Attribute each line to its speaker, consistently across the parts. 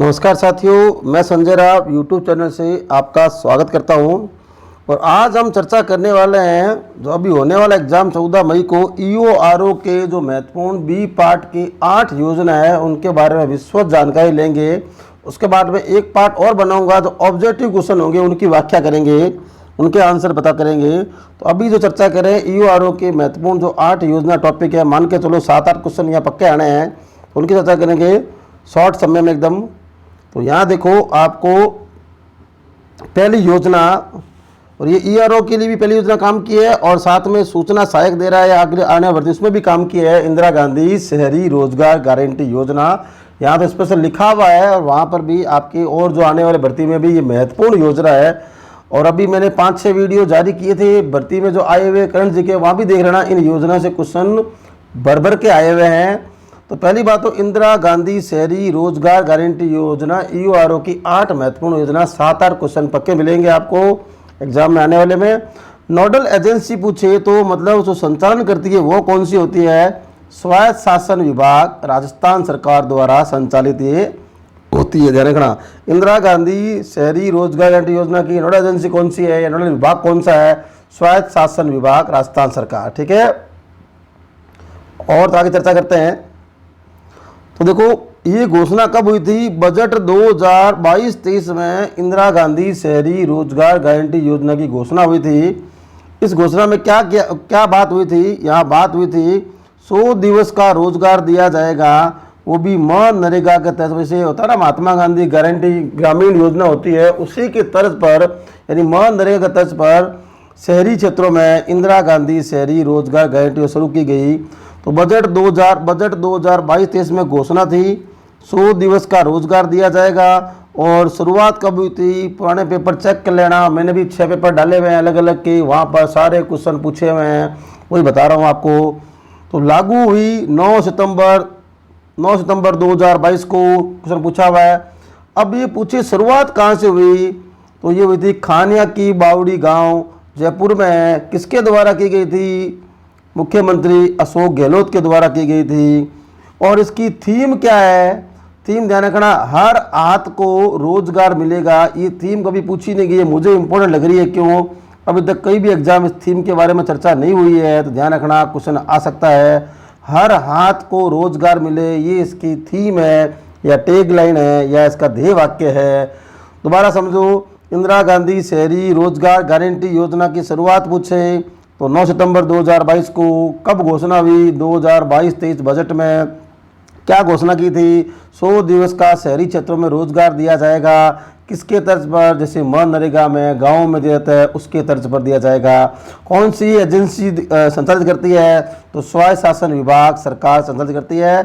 Speaker 1: नमस्कार साथियों, मैं संजय राव यूट्यूब चैनल से आपका स्वागत करता हूं। और आज हम चर्चा करने वाले हैं जो अभी होने वाला एग्ज़ाम 14 मई को ईओआरओ के जो महत्वपूर्ण बी पार्ट की 8 योजना है उनके बारे में विस्तृत जानकारी लेंगे। उसके बाद में एक पार्ट और बनाऊंगा जो ऑब्जेक्टिव क्वेश्चन होंगे उनकी व्याख्या करेंगे, उनके आंसर पता करेंगे। तो अभी जो चर्चा करें ईओआरओ के महत्वपूर्ण जो 8 योजना टॉपिक है, मान के चलो 7-8 क्वेश्चन यहाँ पक्के आने हैं, उनकी चर्चा करेंगे शॉर्ट समय में एकदम। तो यहाँ देखो आपको पहली योजना, और ये ईआरओ के लिए भी पहली योजना काम की है और साथ में सूचना सहायक दे रहा है आगे आने वाली भर्ती उसमें भी काम किया है, इंदिरा गांधी शहरी रोजगार गारंटी योजना। यहाँ तो स्पेशल लिखा हुआ है और वहाँ पर भी आपकी और जो आने वाले भर्ती में भी ये महत्वपूर्ण योजना है। और अभी मैंने 5-6 वीडियो जारी किए थे भर्ती में जो आए हुए करंट जीके, वहाँ भी देख लेना, इन योजना से क्वेश्चन भर के आए हुए हैं। तो पहली बात तो इंदिरा गांधी शहरी रोजगार गारंटी योजना ईओआरओ की 8 महत्वपूर्ण योजना, 7-8 क्वेश्चन पक्के मिलेंगे आपको एग्जाम में आने वाले में। नोडल एजेंसी पूछे तो मतलब जो संचालन करती है वो कौन सी होती है? स्वायत्त शासन विभाग राजस्थान सरकार द्वारा संचालित ये होती है, ध्यान रखना। इंदिरा गांधी शहरी रोजगार गारंटी योजना की नोडल एजेंसी कौन सी है या नोडल विभाग कौन सा है? स्वायत्त शासन विभाग राजस्थान सरकार, ठीक है। और तो आगे चर्चा करते हैं। तो देखो ये घोषणा कब हुई थी? बजट 2022-23 में इंदिरा गांधी शहरी रोजगार गारंटी योजना की घोषणा हुई थी। इस घोषणा में क्या बात हुई थी? यहाँ बात हुई थी 100 दिवस का रोजगार दिया जाएगा, वो भी मनरेगा के तहत। वैसे होता है ना महात्मा गांधी गारंटी ग्रामीण योजना होती है, उसी के तर्ज पर यानी मनरेगा के तर्ज पर शहरी क्षेत्रों में इंदिरा गांधी शहरी रोजगार गारंटी शुरू की गई। तो बजट 2022-23 में घोषणा थी 100 दिवस का रोजगार दिया जाएगा। और शुरुआत कब हुई थी? पुराने पेपर चेक कर लेना, मैंने भी 6 पेपर डाले हुए हैं अलग अलग के, वहाँ पर सारे क्वेश्चन पूछे हुए हैं, वही बता रहा हूँ आपको। तो लागू हुई 9 सितंबर 2022 को क्वेश्चन पूछा हुआ है। अब ये पूछे शुरुआत कहाँ से हुई? तो ये हुई थी खानिया की बावड़ी गाँव जयपुर में। किसके द्वारा की गई थी? मुख्यमंत्री अशोक गहलोत के द्वारा की गई थी। और इसकी थीम क्या है? थीम ध्यान रखना, हर हाथ को रोजगार मिलेगा। ये थीम कभी पूछी नहीं गई है, मुझे इंपॉर्टेंट लग रही है। क्यों? अभी तक कई भी एग्जाम इस थीम के बारे में चर्चा नहीं हुई है, तो ध्यान रखना क्वेश्चन आ सकता है। हर हाथ को रोजगार मिले, ये इसकी थीम है या टैग लाइन है या इसका ध्येय वाक्य है। दोबारा समझो, इंदिरा गांधी शहरी रोजगार गारंटी योजना की शुरुआत पूछे तो 9 सितंबर 2022 को। कब घोषणा हुई? 2022-23 बजट में क्या घोषणा की थी? 100 दिवस का शहरी क्षेत्रों में रोजगार दिया जाएगा। किसके तर्ज पर? जैसे मनरेगा में गाँव में दिया जाता है उसके तर्ज पर दिया जाएगा। कौन सी एजेंसी संचालित करती है? तो स्वायत्त शासन विभाग सरकार संचालित करती है।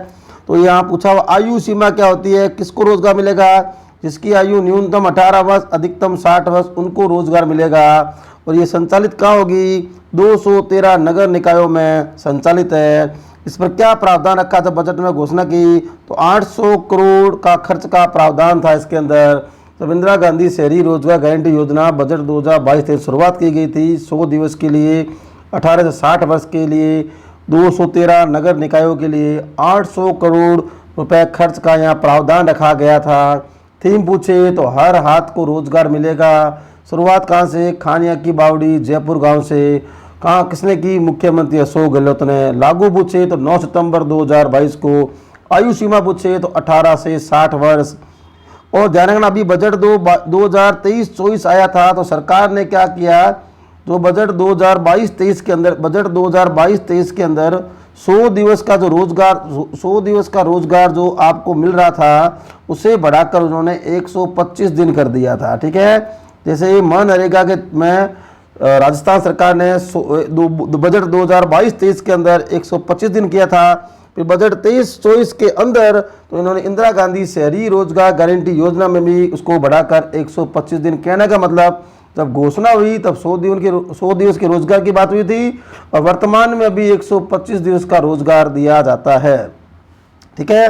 Speaker 1: तो यहाँ पूछा हुआ आयु सीमा क्या होती है? किसको रोजगार मिलेगा? जिसकी आयु न्यूनतम 18 वर्ष अधिकतम 60 वर्ष उनको रोजगार मिलेगा। और ये संचालित कहाँ होगी? 213 नगर निकायों में संचालित है। इस पर क्या प्रावधान रखा था बजट में घोषणा की? तो 800 करोड़ का खर्च का प्रावधान था इसके अंदर। जब इंदिरा गांधी शहरी रोजगार गारंटी योजना बजट 2022 शुरुआत की गई थी 100 दिवस के लिए, 18 से 60 वर्ष के लिए, 213 नगर निकायों के लिए 800 करोड़ रुपए खर्च का यहाँ प्रावधान रखा गया था। थीम पूछे तो हर हाथ को रोजगार मिलेगा। शुरुआत कहाँ से? खानिया की बावड़ी जयपुर गांव से। कहाँ किसने की? मुख्यमंत्री अशोक गहलोत ने। लागू पूछे तो 9 सितंबर 2022 को। आयु सीमा पूछे तो 18 से 60 वर्ष। और ध्यान रखना अभी बजट 2023-24 आया था तो सरकार ने क्या किया? जो बजट 2022-23 के अंदर 100 दिवस का जो रोजगार 100 दिवस का रोजगार जो आपको मिल रहा था उसे बढ़ाकर उन्होंने 125 दिन कर दिया था, ठीक है। जैसे मनरेगा के में राजस्थान सरकार ने बजट 2022-23 के अंदर 125 दिन किया था। फिर बजट 23-24 के अंदर तो इन्होंने इंदिरा गांधी शहरी रोजगार गारंटी योजना में भी उसको बढ़ाकर 125 दिन। कहने का मतलब जब घोषणा हुई तब 100 दिवस के रोजगार की बात हुई थी और वर्तमान में अभी 125 दिवस का रोजगार दिया जाता है, ठीक है।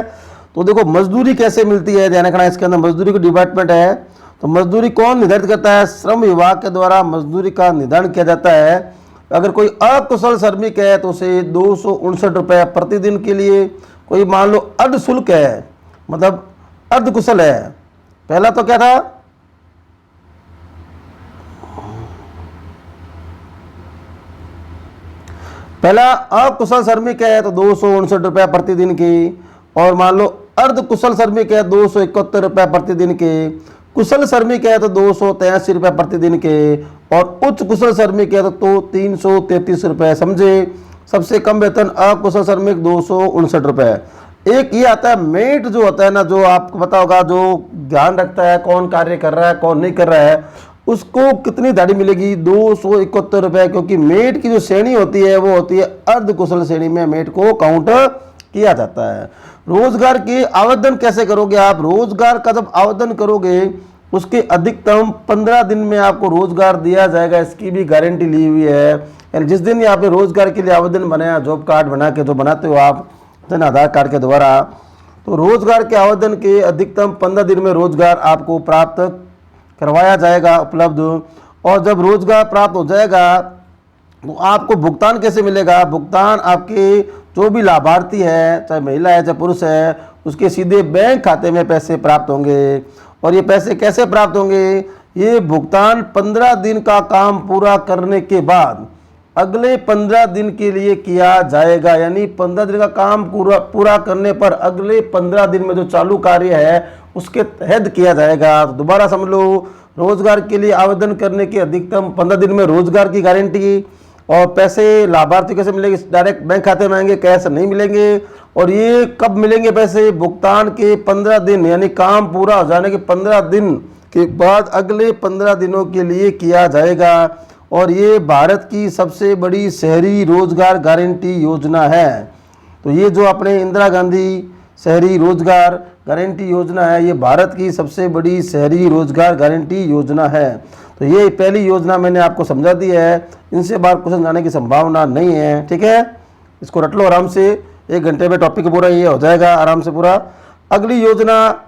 Speaker 1: तो देखो मजदूरी कैसे मिलती है, ध्यान रखना इसके अंदर मजदूरी का डिपार्टमेंट है। तो मजदूरी कौन निर्धारित करता है? श्रम विभाग के द्वारा मजदूरी का निर्धारण किया जाता है। अगर कोई अकुशल श्रमिक है तो उसे 259 रुपये प्रतिदिन के लिए, कोई मान लो अर्ध शुल्क है मतलब अर्धकुशल है। पहला तो क्या था, पहला अकुशल श्रमिक है तो 259 रुपये प्रतिदिन की, और मान लो अर्धकुशल श्रमिक है 271 रुपये प्रतिदिन के, कुशल श्रमिक है तो 283 रुपये प्रतिदिन के, और उच्च कुशल श्रमिक है तो 333 रुपये। समझे? सबसे कम वेतन अकुशल श्रमिक 259 रुपये। एक ये आता है मेट जो होता है ना, जो आपको पता होगा, जो ध्यान रखता है कौन कार्य कर रहा है कौन नहीं कर रहा है, उसको कितनी दिहाड़ी मिलेगी? 271 रुपये, क्योंकि मेट की जो श्रेणी होती है वो होती है अर्धकुशल श्रेणी में मेट को काउंट किया जाता है। रोजगार के आवेदन कैसे करोगे आप? रोजगार का जब आवेदन करोगे उसके अधिकतम 15 दिन में आपको रोजगार दिया जाएगा, इसकी भी गारंटी ली हुई है। यानी जिस दिन आपने रोजगार के लिए आवेदन बनाया, जॉब कार्ड बना के जो बनाते हो आप जन आधार कार्ड के द्वारा, तो रोजगार के आवेदन के अधिकतम 15 दिन में रोजगार आपको प्राप्त करवाया जाएगा, उपलब्ध। और जब रोजगार प्राप्त हो जाएगा तो आपको भुगतान कैसे मिलेगा? भुगतान आपके जो भी लाभार्थी है, चाहे महिला है चाहे पुरुष है, उसके सीधे बैंक खाते में पैसे प्राप्त होंगे। और ये पैसे कैसे प्राप्त होंगे? ये भुगतान 15 दिन का काम पूरा करने के बाद अगले 15 दिन के लिए किया जाएगा। यानी 15 दिन का काम पूरा करने पर अगले 15 दिन में जो चालू कार्य है उसके तहत किया जाएगा। तो दोबारा समझ लो, रोजगार के लिए आवेदन करने के अधिकतम 15 दिन में रोजगार की गारंटी। और पैसे लाभार्थी कैसे मिलेंगे? डायरेक्ट बैंक खाते में आएंगे, कैश नहीं मिलेंगे। और ये कब मिलेंगे पैसे? भुगतान के 15 दिन, यानी काम पूरा हो जाने के 15 दिन के बाद अगले 15 दिनों के लिए किया जाएगा। और ये भारत की सबसे बड़ी शहरी रोजगार गारंटी योजना है। तो ये जो अपने इंदिरा गांधी शहरी रोजगार गारंटी योजना है, ये भारत की सबसे बड़ी शहरी रोजगार गारंटी योजना है। तो ये पहली योजना मैंने आपको समझा दी है, इनसे बाहर क्वेश्चन जाने की संभावना नहीं है। ठीक है, इसको रट लो आराम से, 1 घंटे में टॉपिक पूरा ये हो जाएगा आराम से पूरा। अगली योजना,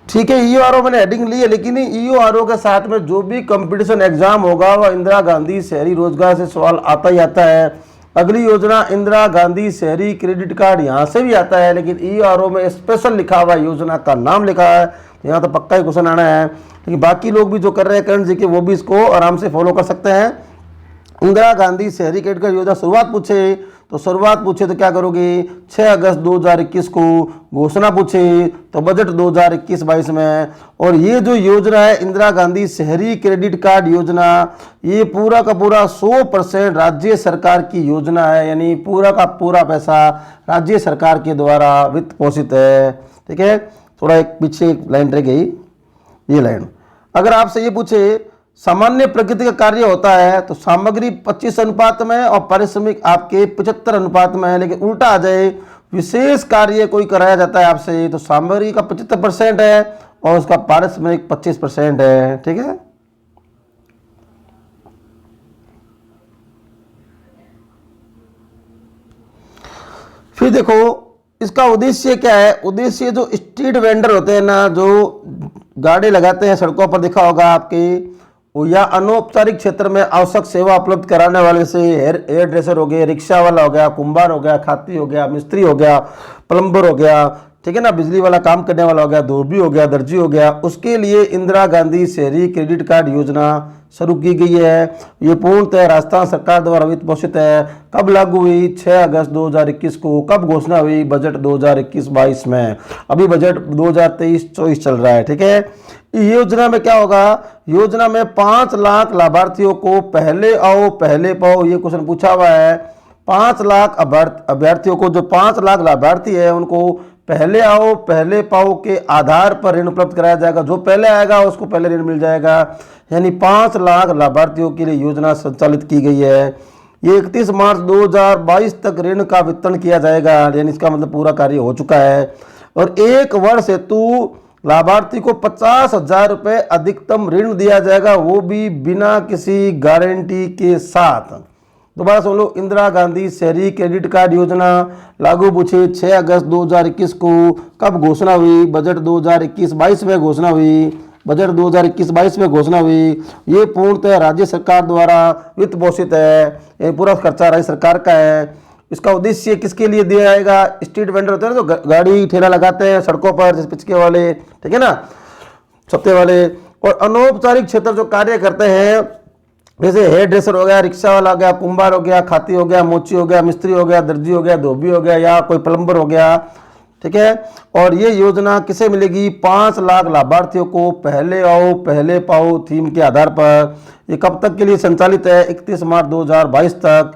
Speaker 1: ठीक है, ईओआरओ मैंने हेडिंग ली है, लेकिन ईओआरओ के साथ में जो भी कंपटीशन एग्जाम होगा वह इंदिरा गांधी शहरी रोजगार से सवाल आता ही आता है। अगली योजना इंदिरा गांधी शहरी क्रेडिट कार्ड, यहाँ से भी आता है, लेकिन ईओआरओ में स्पेशल लिखा हुआ योजना का नाम लिखा है, यहाँ तो पक्का ही क्वेश्चन आना है। लेकिन बाकी लोग भी जो कर रहे हैं करंट जीके, वो भी इसको आराम से फॉलो कर सकते हैं। इंदिरा गांधी शहरी क्रेडिट कार्ड योजना शुरुआत पूछे तो क्या करोगे? 6 अगस्त 2021 को। घोषणा पूछे तो बजट 2021-22 में। और ये जो योजना है इंदिरा गांधी शहरी क्रेडिट कार्ड योजना, ये पूरा का पूरा 100% राज्य सरकार की योजना है। यानी पूरा का पूरा पैसा राज्य सरकार के द्वारा वित्त पोषित है। ठीक है, थोड़ा एक पीछे एक लाइन रह गई, ये लाइन। अगर आपसे ये पूछे सामान्य प्रकृति का कार्य होता है तो सामग्री 25 अनुपात में और पारिश्रमिक आपके 75 अनुपात में है। लेकिन उल्टा आ जाए, विशेष कार्य कोई कराया जाता है आपसे तो सामग्री का 75% है और उसका पारिश्रमिक 25% है। ठीक है, फिर देखो इसका उद्देश्य क्या है? उद्देश्य जो स्ट्रीट वेंडर होते हैं ना, जो गाड़ी लगाते हैं सड़कों पर, देखा होगा आपके, या अनौपचारिक क्षेत्र में आवश्यक सेवा उपलब्ध कराने वाले से हेयर ड्रेसर हो गए, रिक्शा वाला हो गया, कुंभार हो गया, खाती हो गया, मिस्त्री हो गया, प्लम्बर हो गया, ठीक है ना, बिजली वाला काम करने वाला हो गया, धोबी हो गया, दर्जी हो गया, उसके लिए इंदिरा गांधी शहरी क्रेडिट कार्ड योजना शुरू की गई है। ये पूर्णतः राजस्थान सरकार द्वारा वित्त पोषित है। कब लागू हुई? 6 अगस्त 2021 को। कब घोषणा हुई? बजट 2021-22 में। अभी बजट 2023-24 चल रहा है। ठीक है, योजना में क्या होगा? योजना में 5 लाख लाभार्थियों को पहले आओ पहले पाओ, ये क्वेश्चन पूछा हुआ है। 5 लाख अभ्यर्थियों को, जो 5 लाख लाभार्थी है उनको पहले आओ पहले पाओ के आधार पर ऋण उपलब्ध कराया जाएगा। जो पहले आएगा उसको पहले ऋण मिल जाएगा। यानी 5 लाख लाभार्थियों के लिए योजना संचालित की गई है। ये 31 मार्च 2022 तक ऋण का वितरण किया जाएगा। यानी इसका मतलब पूरा कार्य हो चुका है। और 1 वर्ष हेतु लाभार्थी को 50,000 रुपये अधिकतम ऋण दिया जाएगा, वो भी बिना किसी गारंटी के साथ। दोबारा सुन लो, इंदिरा गांधी शहरी क्रेडिट कार्ड योजना लागू पूछे 6 अगस्त 2021 को। कब घोषणा हुई? बजट 2021-22 में घोषणा हुई। बजट 2021-22 में घोषणा हुई। ये पूर्णतः राज्य सरकार द्वारा वित्त पोषित है। ये पूरा खर्चा राज्य सरकार का है। इसका उद्देश्य किसके लिए दिया जाएगा? स्ट्रीट वेंडर होते हैं ना, जो गाड़ी ठेला लगाते हैं सड़कों पर, जैसे पिचके वाले, ठीक है ना, छत्ते वाले। और अनौपचारिक क्षेत्र जो कार्य करते हैं, जैसे हेयर ड्रेसर हो गया, रिक्शा वाला हो गया, कुंभार हो गया, खाती हो गया, मोची हो गया, मिस्त्री हो गया, दर्जी हो गया, धोबी हो गया, या कोई प्लम्बर हो गया, ठीक है। और ये योजना किसे मिलेगी? 5 लाख लाभार्थियों को पहले आओ पहले पाओ थीम के आधार पर। ये कब तक के लिए संचालित है? 31 मार्च 2022 तक,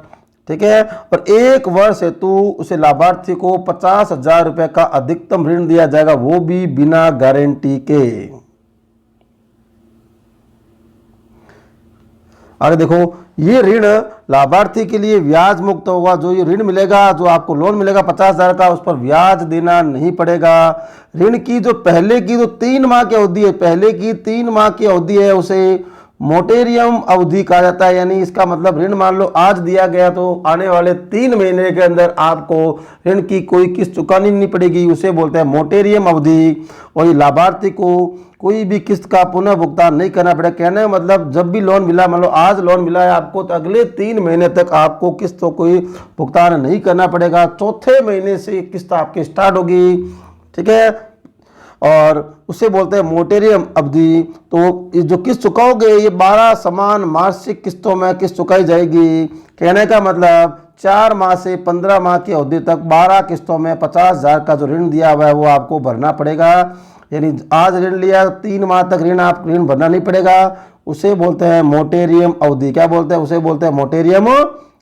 Speaker 1: ठीक है। और 1 वर्ष हेतु उसे लाभार्थी को 50,000 रुपये का अधिकतम ऋण दिया जाएगा, वो भी बिना गारंटी के। आगे देखो, ये ऋण लाभार्थी के लिए ब्याज मुक्त होगा। जो ये ऋण मिलेगा, जो आपको लोन मिलेगा 50,000 का, उस पर ब्याज देना नहीं पड़ेगा। ऋण की जो पहले की जो 3 माह की अवधि है, पहले की 3 माह की अवधि है, उसे मोटेरियम अवधि कहा जाता है। यानी इसका मतलब ऋण मान लो आज दिया गया तो आने वाले 3 महीने के अंदर आपको ऋण की कोई किस्त चुकानी नहीं पड़ेगी, उसे बोलते हैं मोटेरियम अवधि। और ये लाभार्थी को कोई भी किस्त का पुनः भुगतान नहीं करना पड़ेगा। कहने का मतलब जब भी लोन मिला, मान लो आज लोन मिला है आपको, तो अगले 3 महीने तक आपको किस्त को कोई भुगतान नहीं करना पड़ेगा। चौथे महीने से किस्त आपकी स्टार्ट होगी, ठीक है। और उसे बोलते हैं मोटेरियम अवधि। तो ये जो किस्त चुकाओगे, ये 12 समान मासिक किस्तों में किस्त चुकाई जाएगी। कहने का मतलब 4 माह से 15 माह की अवधि तक 12 किस्तों में 50,000 का जो ऋण दिया हुआ है वो आपको भरना पड़ेगा। यानी आज ऋण लिया 3 माह तक ऋण भरना नहीं पड़ेगा, उसे बोलते हैं मोटेरियम अवधि। क्या बोलते हैं? उसे बोलते हैं मोटेरियम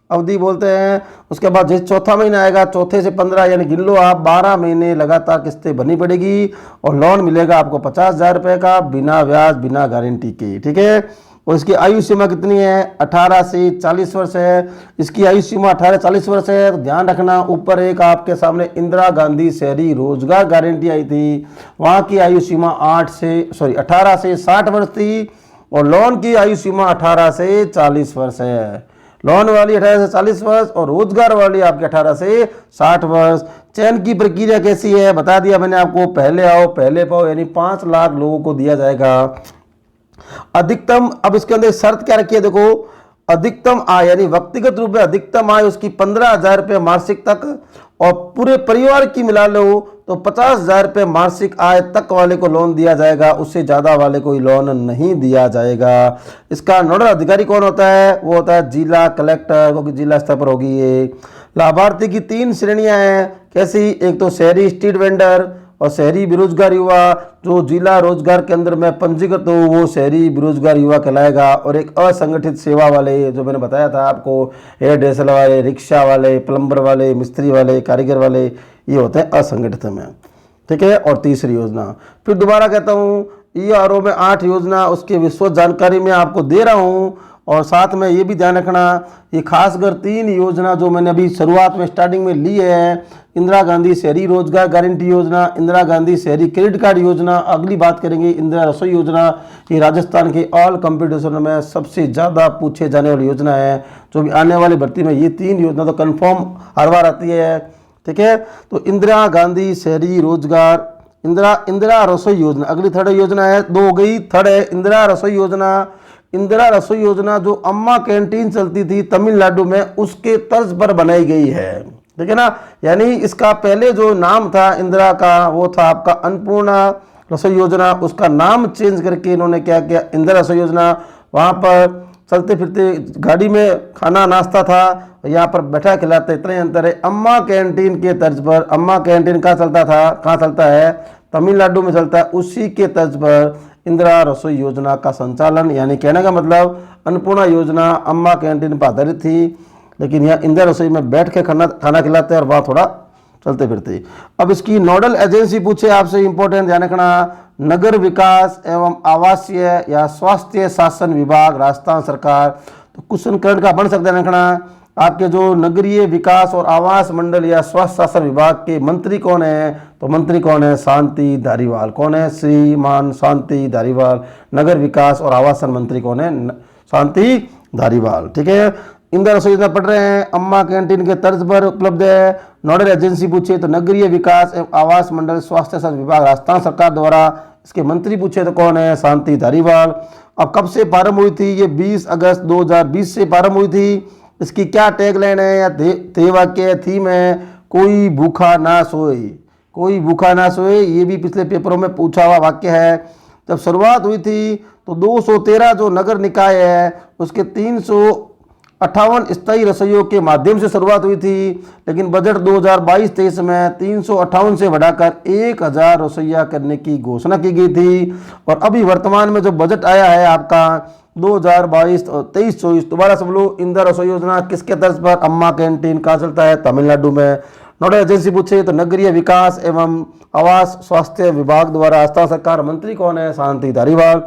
Speaker 1: अवधि बोलते हैं। उसके बाद जैसे चौथा महीना आएगा, चौथे से 15 यानी गिन लो आप, 12 महीने लगातार किस्तें भरनी पड़ेगी और लोन मिलेगा आपको 50,000 रुपये का, बिना ब्याज बिना गारंटी के, ठीक है। और इसकी आयु सीमा कितनी है? 18 से 40 वर्ष है। इसकी आयु सीमा 18 से 40 वर्ष है। तो ध्यान रखना, ऊपर एक आपके सामने इंदिरा गांधी शहरी रोजगार गारंटी आई थी, वहाँ की आयु सीमा 18 से 60 वर्ष थी और लोन की आयु सीमा 18 से 40 वर्ष है। लोन वाली 18 से 40 वर्ष और रोजगार वाली आपके 18 से 60 वर्ष। चयन की प्रक्रिया कैसी है बता दिया मैंने आपको, पहले आओ पहले पाओ, यानी 5 लाख लोगों को दिया जाएगा। अधिकतम, अब इसके अंदर शर्त क्या रखी है देखो, अधिकतम आय यानी व्यक्तिगत रूप में अधिकतम आय उसकी 15,000 रुपये मासिक तक, और पूरे परिवार की मिला लो तो 50,000 रुपये मासिक आय तक वाले को लोन दिया जाएगा, उससे ज़्यादा वाले कोई लोन नहीं दिया जाएगा। इसका नोडल अधिकारी कौन होता है? वो होता है जिला कलेक्टर, क्योंकि जिला स्तर पर होगी ये। लाभार्थी की 3 श्रेणियां हैं, कैसी? एक तो शहरी स्ट्रीट वेंडर और शहरी बेरोजगार युवा। जो जिला रोजगार केंद्र में पंजीकृत हो वो शहरी बेरोजगार युवा कहलाएगा। और एक असंगठित सेवा वाले, जो मैंने बताया था आपको, हेयर ड्रेसर वाले, रिक्शा वाले, प्लम्बर वाले, मिस्त्री वाले, कारीगर वाले, ये होते हैं असंगठित में, ठीक है। और तीसरी योजना, फिर दोबारा कहता हूँ, ERO में 8 योजना, उसकी विस्तृत जानकारी मैं आपको दे रहा हूँ। और साथ में ये भी ध्यान रखना, ये खासकर 3 योजना जो मैंने अभी शुरुआत में स्टार्टिंग में ली है, इंदिरा गांधी शहरी रोजगार गारंटी योजना, इंदिरा गांधी शहरी क्रेडिट कार्ड योजना, अगली बात करेंगे इंदिरा रसोई योजना। ये राजस्थान के ऑल कंपटीशन में सबसे ज़्यादा पूछे जाने वाली योजना है, जो भी आने वाली भर्ती में ये 3 योजना तो कन्फर्म हर बार आती है, ठीक है। तो इंदिरा गांधी शहरी रोजगार, इंदिरा रसोई योजना, अगली 3rd योजना है, 2 हो गई, 3rd है इंदिरा रसोई योजना। इंदिरा रसोई योजना जो अम्मा कैंटीन चलती थी तमिलनाडु में, उसके तर्ज पर बनाई गई है, ठीक है ना। यानी इसका पहले जो नाम था इंदिरा का, वो था आपका अन्नपूर्णा रसोई योजना, उसका नाम चेंज करके इन्होंने क्या किया, इंदिरा रसोई योजना। वहाँ पर चलते फिरते गाड़ी में खाना नाश्ता था, यहाँ पर बैठा खिलाते, इतना ही अंतर है। अम्मा कैंटीन के तर्ज पर, अम्मा कैंटीन कहाँ चलता था, कहाँ चलता है, तमिलनाडु में चलता है, उसी के तर्ज पर इंदिरा रसोई योजना का संचालन, यानी कहने का मतलब अन्नपूर्णा योजना अम्मा कैंटीन पर आधारित थी, लेकिन यहाँ इंदिरा रसोई में बैठ के खाना खिलाते हैं और वहाँ थोड़ा चलते फिरते। अब इसकी नोडल एजेंसी पूछे आपसे, इंपॉर्टेंट ध्यान रखना, नगर विकास एवं आवासीय या स्वास्थ्य शासन विभाग, राजस्थान सरकार। तो क्वेश्चन करंट का बन सकता है रखना, आपके जो नगरीय विकास और आवास मंडल या स्वास्थ्य शासन विभाग के मंत्री कौन है? तो मंत्री कौन है? शांति धारीवाल। कौन है? श्रीमान शांति धारीवाल। नगर विकास और आवासन मंत्री कौन है? शांति धारीवाल, ठीक है। इंदिरा रसोई योजना पढ़ रहे हैं, अम्मा कैंटीन के तर्ज पर उपलब्ध है। नोडल एजेंसी पूछे तो नगरीय विकास एवं आवास मंडल स्वास्थ्य शासन विभाग, राजस्थान सरकार द्वारा। इसके मंत्री पूछे तो कौन है? शांति धारीवाल। अब कब से प्रारंभ हुई थी? ये 20 अगस्त 2020 से प्रारंभ हुई थी। इसकी क्या टैगलाइन है या ध्येय वाक्य है, थीम है, कोई भूखा ना सोए। कोई भूखा ना सोए, ये भी पिछले पेपरों में पूछा हुआ वाक्य है। जब शुरुआत हुई थी तो 213 जो नगर निकाय है उसके 358 स्थायी रसोइयों के माध्यम से शुरुआत हुई थी, लेकिन बजट 2022-23 में 358 से बढ़ाकर 1000 रसोइया करने की घोषणा की गई थी। और अभी वर्तमान में जो बजट आया है आपका 2022-23-24, दोबारा सब लोग इंदिरा रसोई योजना किसके तर्ज पर, अम्मा कैंटीन कहाँ चलता है, तमिलनाडु में। नोडल एजेंसी पूछे तो नगरीय विकास एवं आवास स्वास्थ्य विभाग द्वारा। स्थायी सरकार मंत्री कौन है, शांति धारीवाल।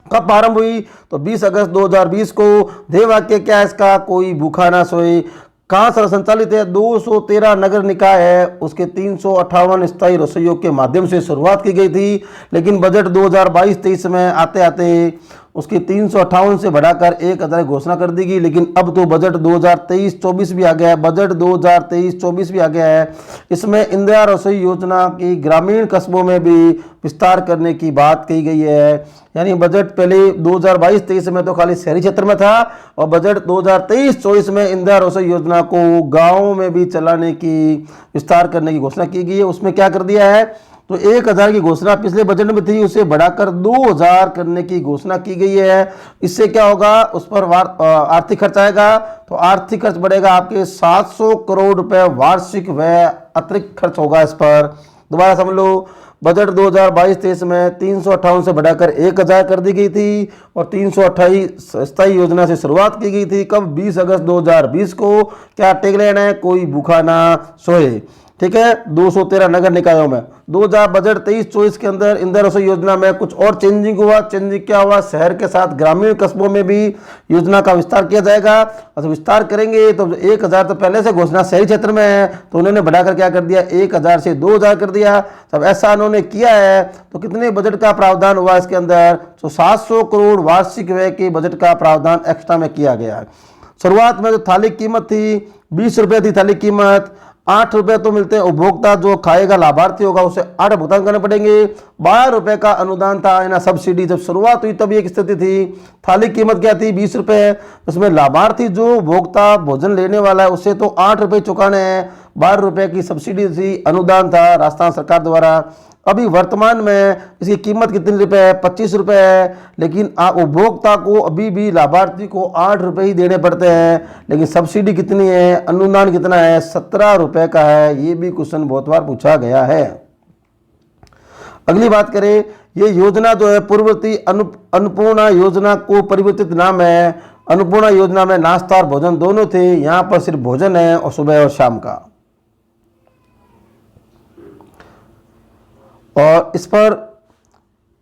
Speaker 1: कब प्रारंभ हुई तो 20 अगस्त 2020 को। ध्येय वाक्य क्या है इसका, कोई भूखा ना सोए। कहाँ से संचालित है, 213 नगर निकाय है उसके 358 स्थायी रसोइयों के माध्यम से शुरुआत की गई थी, लेकिन बजट 2022-23 में आते आते उसकी 358 से बढ़ाकर 1000 घोषणा कर दी गई। लेकिन अब तो बजट 2023-24 भी आ गया है, बजट 2023-24 भी आ गया है। इसमें इंदिरा रसोई योजना की ग्रामीण कस्बों में भी विस्तार करने की बात कही गई है। यानी बजट पहले 2022-23 में तो खाली शहरी क्षेत्र में था, और बजट 2023-24 में इंदिरा रसोई योजना को गाँव में भी चलाने की, विस्तार करने की घोषणा की गई है। उसमें क्या कर दिया है, तो 1000 की घोषणा पिछले बजट में थी, उसे बढ़ाकर 2000 करने की घोषणा की गई है। इससे क्या होगा, उस पर आर्थिक खर्च आएगा, तो आर्थिक खर्च बढ़ेगा आपके 700 करोड़ रुपए वार्षिक व्यय अतिरिक्त खर्च होगा इस पर। दोबारा समझ लो, बजट 2022-23 में 358 से बढ़ाकर 1000 कर दी गई थी, और 328 स्थायी योजना से शुरुआत की गई थी। कब, 20 अगस्त 2020 को। क्या टैगलाइन है, कोई भूखा ना सोए। ठीक है, 213 नगर निकायों में। 2000 बजट 23-24 के अंदर इंदिरा रसोई योजना में कुछ और चेंजिंग हुआ। चेंजिंग क्या हुआ, शहर के साथ ग्रामीण कस्बों में भी योजना का विस्तार किया जाएगा। और विस्तार करेंगे तो 1000 तो पहले से घोषणा शहरी क्षेत्र में है, तो उन्होंने बढ़ाकर क्या कर दिया, 1000 से 2000 कर दिया। जब ऐसा उन्होंने किया है तो कितने बजट का प्रावधान हुआ इसके अंदर, तो 700 करोड़ वार्षिक व्यय के बजट का प्रावधान एक्स्ट्रा में किया गया है। शुरुआत में जो थाली कीमत थी 20 रुपये थी थाली कीमत, 8 रुपये तो मिलते हैं, उपभोक्ता जो खाएगा लाभार्थी होगा उसे 8 भुगतान करने पड़ेंगे। 12 रुपये का अनुदान था ना सब्सिडी। जब शुरुआत हुई तब एक स्थिति थी, थाली कीमत क्या थी, 20 रुपये, उसमें लाभार्थी जो उपभोक्ता भोजन लेने वाला है उसे तो 8 रुपये चुकाने हैं, 12 रुपये की सब्सिडी थी, अनुदान था राजस्थान सरकार द्वारा। अभी वर्तमान में इसकी कीमत कितने रुपए है, 25 रुपये है, लेकिन उपभोक्ता को अभी भी लाभार्थी को 8 रुपये ही देने पड़ते हैं। लेकिन सब्सिडी कितनी है, अनुदान कितना है, 17 रुपये का है। ये भी क्वेश्चन बहुत बार पूछा गया है। अगली बात करें, ये योजना जो है पूर्ववर्ती अन्नपूर्णा योजना को परिवर्तित नाम है। अन्नपूर्णा योजना में नाश्ता और भोजन दोनों थे, यहाँ पर सिर्फ भोजन है और सुबह और शाम का। और इस पर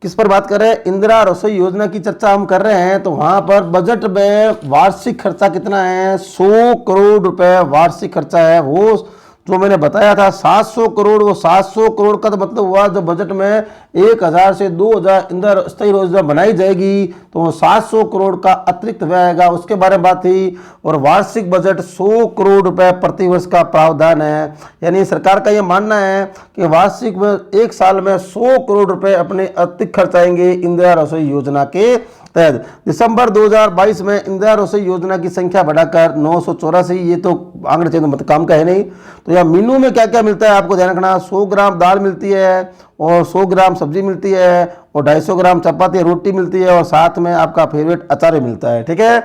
Speaker 1: किस पर बात करें, इंदिरा रसोई योजना की चर्चा हम कर रहे हैं, तो वहां पर बजट में वार्षिक खर्चा कितना है, 100 करोड़ रुपए वार्षिक खर्चा है। वो जो मैंने बताया था 700 करोड़, वो 700 करोड़ का तो मतलब हुआ जो बजट में 1000 से 2000 इंदिरा स्थायी योजना बनाई जाएगी, तो वो 700 करोड़ का अतिरिक्त व्यय आएगा, उसके बारे में बात थी। और वार्षिक बजट 100 करोड़ रुपए प्रतिवर्ष का प्रावधान है। यानी सरकार का ये मानना है कि वार्षिक में एक साल में 100 करोड़ रुपए अपने अतिरिक्त खर्च आएंगे इंदिरा रसोई योजना के तहत। दिसंबर 2022 में इंदिरा रसोई योजना की संख्या बढ़ाकर 984, ये तो आंकड़े चाहिए मतलब काम का है नहीं। तो यहाँ मेनू में क्या क्या मिलता है आपको ध्यान रखना, 100 ग्राम दाल मिलती है, और 100 ग्राम सब्जी मिलती है, और 250 ग्राम चपाती रोटी मिलती है, और साथ में आपका फेवरेट अचार मिलता है। ठीक है,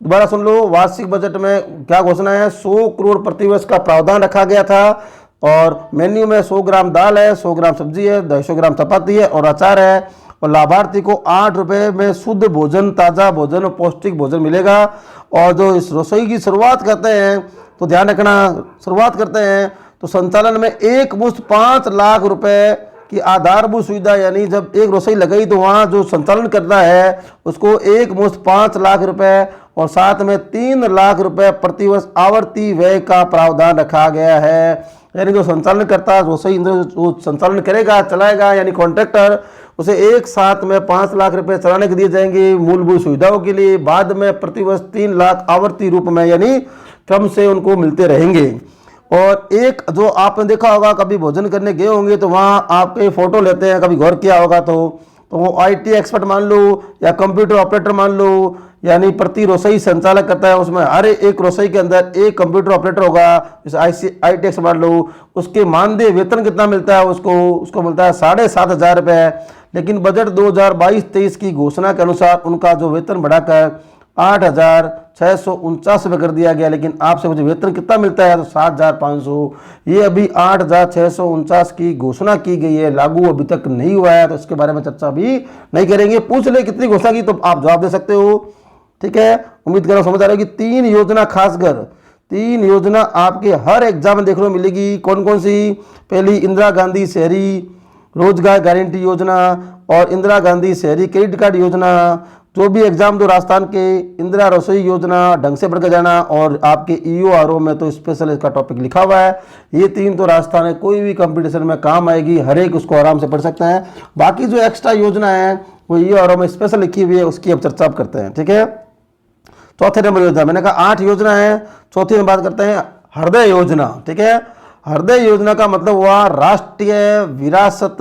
Speaker 1: दोबारा सुन लो, वार्षिक बजट में क्या घोषणा है, 100 करोड़ प्रतिवर्ष का प्रावधान रखा गया था, और मेन्यू में 100 ग्राम दाल है, 100 ग्राम सब्जी है, 250 ग्राम चपाती है और अचार है। और लाभार्थी को 8 रुपये में शुद्ध भोजन, ताज़ा भोजन और पौष्टिक भोजन मिलेगा। और जो इस रसोई की शुरुआत करते हैं तो ध्यान रखना, शुरुआत करते हैं तो संचालन में एक मुश्त 5 लाख रुपए की आधारभूत सुविधा, यानी जब एक रसोई लगाई तो वहाँ जो संचालन करना है उसको एक मुश्त 5 लाख रुपए, और साथ में 3 लाख रुपए प्रतिवर्ष आवर्ती व्यय का प्रावधान रखा गया है। यानी जो संचालन करता है रसोई जो संचालन करेगा, चलाएगा, यानी कॉन्ट्रैक्टर, उसे एक साथ में 5 लाख रुपए चलाने के दिए जाएंगे मूलभूत सुविधाओं के लिए। बाद में प्रतिवर्ष 3 लाख आवर्ती रूप में यानी क्रम से उनको मिलते रहेंगे। और एक जो आपने देखा होगा, कभी भोजन करने गए होंगे तो वहाँ आपके फोटो लेते हैं, कभी गौर किया होगा तो तो वो IT एक्सपर्ट मान लो या कंप्यूटर ऑपरेटर मान लो, यानी प्रति रसोई संचालक करता है, उसमें हर एक रसोई के अंदर एक कंप्यूटर ऑपरेटर होगा, जैसे IT एक्सपर्ट मान लो, उसके मानदेय वेतन कितना मिलता है उसको मिलता है 7,500 रुपये। लेकिन बजट 2022-23 की घोषणा के अनुसार उनका जो वेतन बढ़ाकर 8,649 रुपये कर दिया गया। लेकिन आपसे मुझे वेतन कितना मिलता है तो 7,500। ये अभी 8,649 की घोषणा की गई है, लागू अभी तक नहीं हुआ है, तो इसके बारे में चर्चा भी नहीं करेंगे। पूछ ले कितनी घोषणा की तो आप जवाब दे सकते हो, ठीक है। उम्मीद कर रहा हूं समझ आ रहा है कि 3 योजना, खासकर 3 योजना आपके हर एग्जाम में देखने को मिलेगी। कौन कौन सी? पहली इंदिरा गांधी शहरी रोजगार गारंटी योजना और इंदिरा गांधी शहरी क्रेडिट कार्ड योजना। जो भी एग्जाम दो राजस्थान के, इंदिरा रसोई योजना ढंग से पढ़ के जाना, और आपके EORO में तो स्पेशल इसका टॉपिक लिखा हुआ है। ये 3 तो राजस्थान है, कोई भी कंपटीशन में काम आएगी, हर एक उसको आराम से पढ़ सकते हैं। बाकी जो एक्स्ट्रा योजना है वो EORO में स्पेशल लिखी हुई है, उसकी अब चर्चा आप करते हैं, ठीक है। चौथे नंबर योजना, मैंने कहा 8 योजना है, चौथी में बात करते हैं हृदय योजना, ठीक है। हृदय योजना का मतलब हुआ राष्ट्रीय विरासत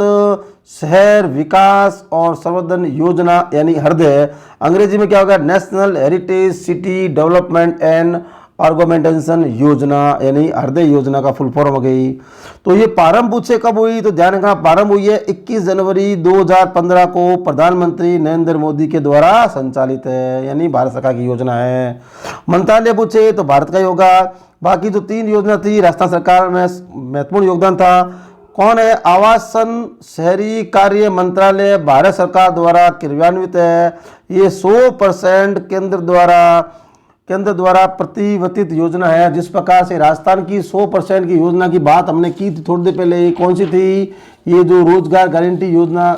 Speaker 1: शहर विकास और संवर्धन योजना, यानी हृदय। अंग्रेजी में क्या होगा? National heritage city development and organisation योजना, यानी हृदय योजना का फुल फॉर्म हो गई। तो ये प्रारंभ पूछे कब हुई तो ध्यान रखना, प्रारंभ हुई है 21 जनवरी 2015 को प्रधानमंत्री नरेंद्र मोदी के द्वारा संचालित है, यानी भारत सरकार की योजना है। मंत्रालय पूछे तो भारत का ही होगा। बाकी जो 3 योजना थी राजस्थान सरकार में महत्वपूर्ण योगदान था। कौन है? आवासन शहरी कार्य मंत्रालय भारत सरकार द्वारा क्रियान्वित है। ये 100% केंद्र द्वारा प्रतिवर्तित योजना है। जिस प्रकार से राजस्थान की 100% की योजना की बात हमने की थी थोड़ी देर पहले, कौन सी थी? ये जो रोजगार गारंटी योजना,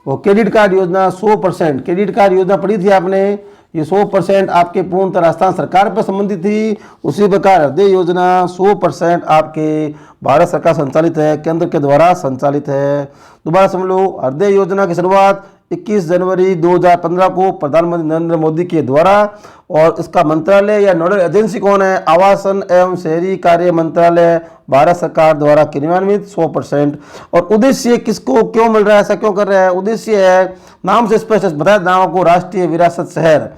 Speaker 1: वो क्रेडिट कार्ड योजना 100%, क्रेडिट कार्ड योजना पढ़ी थी आपने, ये 100% आपके पूर्णतः राजस्थान सरकार पर संबंधित थी। उसी प्रकार हृदय योजना 100% आपके भारत सरकार संचालित है, केंद्र के द्वारा संचालित है। दोबारा समझ लो, हृदय योजना की शुरुआत 21 जनवरी 2015 को प्रधानमंत्री नरेंद्र मोदी के द्वारा, और इसका मंत्रालय या नोडल एजेंसी कौन है? आवासन एवं शहरी कार्य मंत्रालय भारत सरकार द्वारा क्रियान्वित 100%। और उद्देश्य किसको क्यों मिल रहा है, ऐसा क्यों कर रहा है? उद्देश्य है, नाम से स्पष्ट बताया नाम को, राष्ट्रीय विरासत शहर।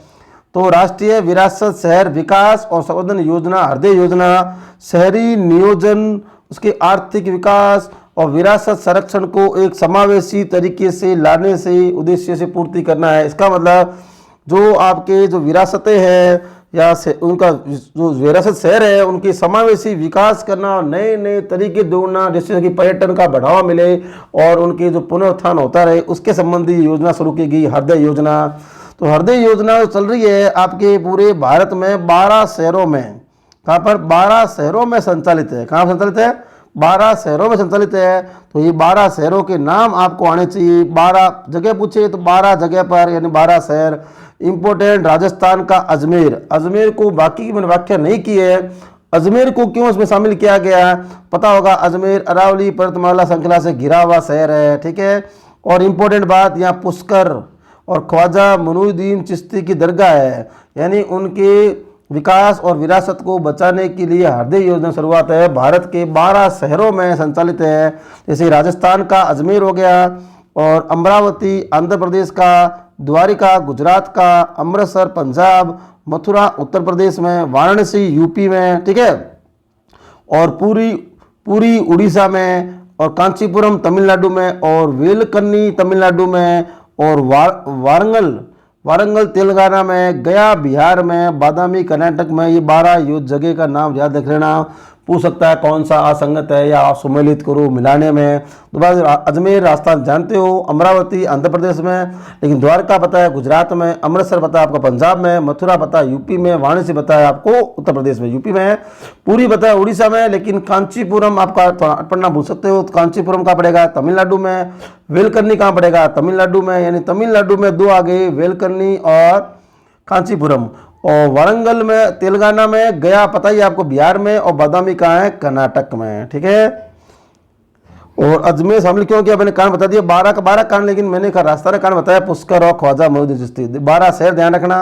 Speaker 1: तो राष्ट्रीय विरासत शहर विकास और संवर्धन योजना, हृदय योजना शहरी नियोजन, उसके आर्थिक विकास और विरासत संरक्षण को एक समावेशी तरीके से लाने से उद्देश्य से पूर्ति करना है। इसका मतलब जो आपके जो विरासतें हैं या उनका जो विरासत शहर है उनकी समावेशी विकास करना, नए नए तरीके ढूंढना, जिससे कि पर्यटन का बढ़ावा मिले और उनके जो पुनरुत्थान होता रहे, उसके संबंधी योजना शुरू की गई, हृदय योजना। तो हृदय योजना चल रही है आपके पूरे भारत में 12 शहरों में। कहाँ पर? 12 शहरों में संचालित है। कहाँ संचालित है? 12 शहरों में संचालित है। तो ये 12 शहरों के नाम आपको आने चाहिए। 12 जगह पूछे तो 12 जगह पर, यानी 12 शहर। इंपोर्टेंट, राजस्थान का अजमेर, अजमेर को बाकी की मैंने व्याख्या नहीं की है, अजमेर को क्यों इसमें शामिल किया गया पता होगा। अजमेर अरावली पर्वतमाला श्रृंखला से घिरा हुआ शहर है, ठीक है। और इम्पोर्टेंट बात, यहाँ पुष्कर और ख्वाजा मुइनुद्दीन चिश्ती की दरगाह है, यानी उनके विकास और विरासत को बचाने के लिए हृदय योजना शुरुआत है। भारत के 12 शहरों में संचालित है, जैसे राजस्थान का अजमेर हो गया, और अमरावती आंध्र प्रदेश का, द्वारिका गुजरात का, अमृतसर पंजाब, मथुरा उत्तर प्रदेश में, वाराणसी यूपी में, ठीक है, और पूरी उड़ीसा में, और कांचीपुरम तमिलनाडु में, और वेलकन्नी तमिलनाडु में, और वारंगल तेलंगाना में, गया बिहार में, बादामी कर्नाटक में। ये 12 जगह का नाम याद रख लेना। पूछ सकता है कौन सा असंगत है या आप सम्मिलित करो मिलाने में। दोबारा, अजमेर राजस्थान जानते हो, अमरावती आंध्र प्रदेश में, लेकिन द्वारका पता है गुजरात में, अमृतसर पता है आपका पंजाब में, मथुरा पता है यूपी में, वाराणसी पता है आपको उत्तर प्रदेश में, यूपी में, पूरी पता है उड़ीसा में, लेकिन कांचीपुरम आपका पढ़ना भूल सकते हो। तो कांचीपुरम कहाँ पड़ेगा? तमिलनाडु में। वेलकन्नी कहाँ पड़ेगा? तमिलनाडु में, यानी तमिलनाडु में 2 आ गए, वेलकन्नी और कांचीपुरम। और वारंगल में तेलंगाना में, गया पता ही आपको बिहार में, और बादामी कहाँ है? कर्नाटक में, ठीक है। और अजमेर शामिल क्यों किया मैंने कारण बता दिया, 12 का 12 कारण, लेकिन मैंने राजस्थान कारण बताया, पुष्कर और ख्वाजा मुइनुद्दीन चिश्ती, 12 शहर ध्यान रखना।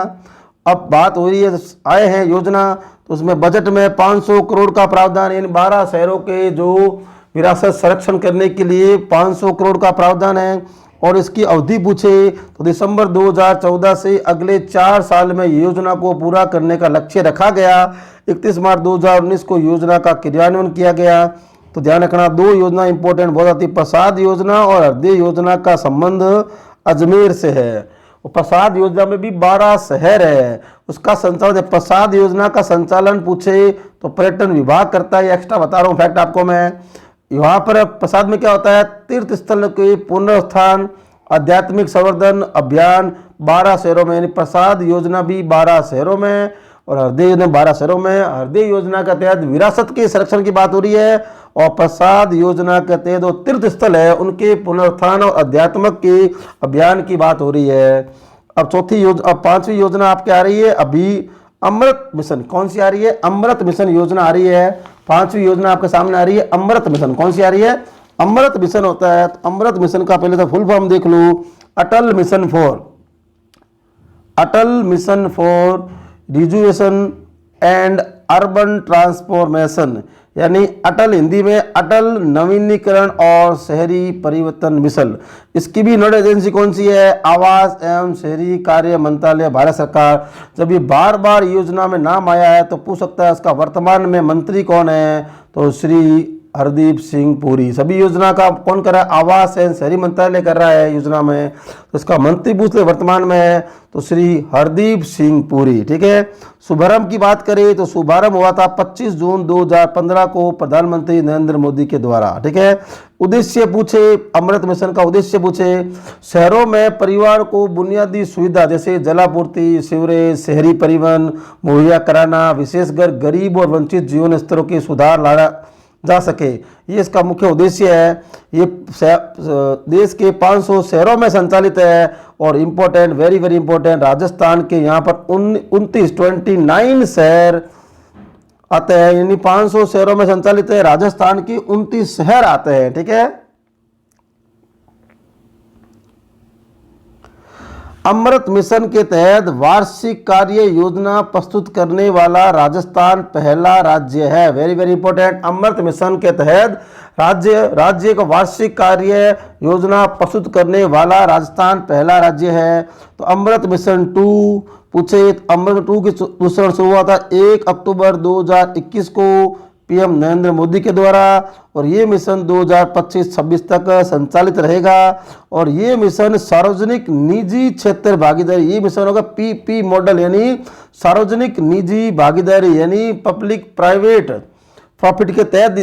Speaker 1: अब बात हो रही है, आए हैं योजना, तो उसमें बजट में 500 करोड़ का प्रावधान, इन 12 शहरों के जो विरासत संरक्षण करने के लिए 500 करोड़ का प्रावधान है। और इसकी अवधि पूछे तो दिसंबर 2014 से अगले 4 साल में योजना को पूरा करने का लक्ष्य रखा गया। 31 मार्च 2019 को योजना का क्रियान्वयन किया गया। तो ध्यान रखना, 2 योजना इंपॉर्टेंट बहुत आती है, प्रसाद योजना और हृदय योजना का संबंध अजमेर से है। और प्रसाद योजना में भी 12 शहर है, उसका संचालन, प्रसाद योजना का संचालन पूछे तो पर्यटन विभाग करता है। एक्स्ट्रा बता रहा हूँ फैक्ट आपको मैं। यहाँ पर प्रसाद में क्या होता है, तीर्थ स्थल के पुनरुत्थान, आध्यात्मिक संवर्धन अभियान 12 शहरों में, यानी प्रसाद योजना भी 12 शहरों में और हृदय योजना 12 शहरों में। हृदय योजना के तहत विरासत के संरक्षण की बात हो रही है और प्रसाद योजना के तहत जो तीर्थ स्थल है उनके पुनरुत्थान और अध्यात्मक के अभियान की बात हो रही है। अब चौथी योजना, अब 5वीं योजना आपकी आ रही है अभी अमृत मिशन। कौन सी आ रही है, अमृत मिशन योजना आ रही है। 5वीं योजना आपके सामने आ रही है अमृत मिशन। कौन सी आ रही है, अमृत मिशन होता है। तो अमृत मिशन का पहले तो फुल फॉर्म देख लो, Atal mission for rejuvenation and urban transformation, यानी अटल, हिंदी में अटल नवीनीकरण और शहरी परिवर्तन मिशन। इसकी भी नोडल एजेंसी कौन सी है, आवास एवं शहरी कार्य मंत्रालय, भारत सरकार। जब ये बार बार योजना में नाम आया है तो पूछ सकता है इसका वर्तमान में मंत्री कौन है, तो श्री हरदीप सिंह पुरी। सभी योजना का कौन कर रहा है, आवास एवं शहरी मंत्रालय कर रहा है योजना में। तो इसका मंत्री पूछ ले वर्तमान में है तो श्री हरदीप सिंह पुरी। ठीक है। शुभारंभ की बात करें तो शुभारंभ हुआ था 25 जून 2015 को प्रधानमंत्री नरेंद्र मोदी के द्वारा। ठीक है। उद्देश्य पूछे, अमृत मिशन का उद्देश्य पूछे, शहरों में परिवार को बुनियादी सुविधा जैसे जलापूर्ति, सीवरेज, शहरी परिवहन मुहैया कराना, विशेषकर गरीब और वंचित जीवन स्तरों के सुधार लाना जा सके, ये इसका मुख्य उद्देश्य है। ये देश के 500 शहरों में संचालित है और important, very very important, Rajasthan के यहाँ पर 29 शहर आते हैं, यानी 500 शहरों में संचालित है, राजस्थान की 29 शहर आते हैं। ठीक है। अमृत मिशन के तहत वार्षिक कार्य योजना प्रस्तुत करने वाला राजस्थान पहला राज्य है। वेरी वेरी इंपॉर्टेंट, अमृत मिशन के तहत राज्य का वार्षिक कार्य योजना प्रस्तुत करने वाला राजस्थान पहला राज्य है। तो अमृत मिशन 2 पूछे, अमृत 2 की दूसरा शुरू हुआ था 1 अक्टूबर 2021 को पीएम नरेंद्र मोदी के द्वारा और ये मिशन 2025-26 तक संचालित रहेगा। और ये मिशन सार्वजनिक निजी क्षेत्र भागीदारी, ये मिशन होगा पीपी मॉडल, यानी सार्वजनिक निजी भागीदारी, यानी पब्लिक प्राइवेट प्रॉफिट के तहत